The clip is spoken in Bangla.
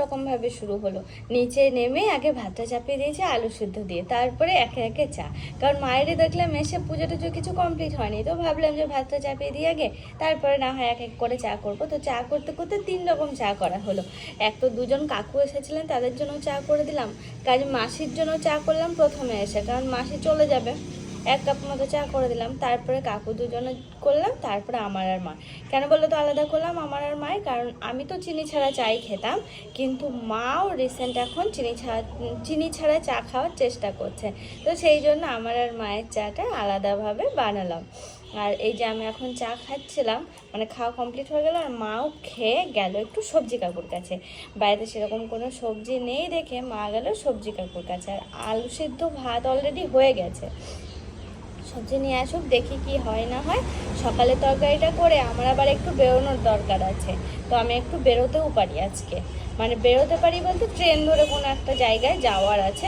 অন্যরকমভাবে শুরু হলো। নিচে নেমে আগে ভাতটা চাপিয়ে দিয়েছি আলু সিদ্ধ দিয়ে, তারপরে একে একে চা। কারণ মায়েরই দেখলাম এসে পুজো টুজো কিছু কমপ্লিট হয়নি, তো ভাবলাম যে ভাতটা চাপিয়ে দিয়ে আগে তারপরে না হয় এক এক করে চা করবো। তো চা করতে করতে 3 রকম চা করা হলো। এক তো 2জন কাকু এসেছিলেন, তাদের জন্য চা করে দিলাম। কাজে মাসির জন্য চা করলাম প্রথমে এসে, কারণ মাসি চলে যাবে। 1 কাপ মতো চা করে দিলাম, তারপরে কাকু 2জনে করলাম, তারপরে আমার আর মা। কেন বললো তো আলাদা করলাম আমার আর মায়ের, কারণ আমি তো চিনি ছাড়া চাই খেতাম, কিন্তু মাও রিসেন্ট এখন চিনি ছাড়া চা খাওয়ার চেষ্টা করছে। তো সেই জন্য আমার আর মায়ের চাটা আলাদাভাবে বানালাম। আর এই যে আমি এখন চা খাচ্ছিলাম, মানে খাওয়া কমপ্লিট হয়ে গেল, আর মাও খেয়ে গেল একটু সবজি কাকুর কাছে। বাড়িতে সেরকম কোনো সবজি নেই দেখে মা গেল সবজি কাকুর কাছে। আর আলু সিদ্ধ ভাত অলরেডি হয়ে গেছে, সবজি নিয়ে আসুক, দেখি কি হয় না হয়। সকালে তরকারিটা করে আমার আবার একটু বেরোনোর দরকার আছে, তো আমি একটু বেরোতেও পারি আজকে। মানে বেরোতে পারি বলতে ট্রেন ধরে কোনো একটা জায়গায় যাওয়ার আছে।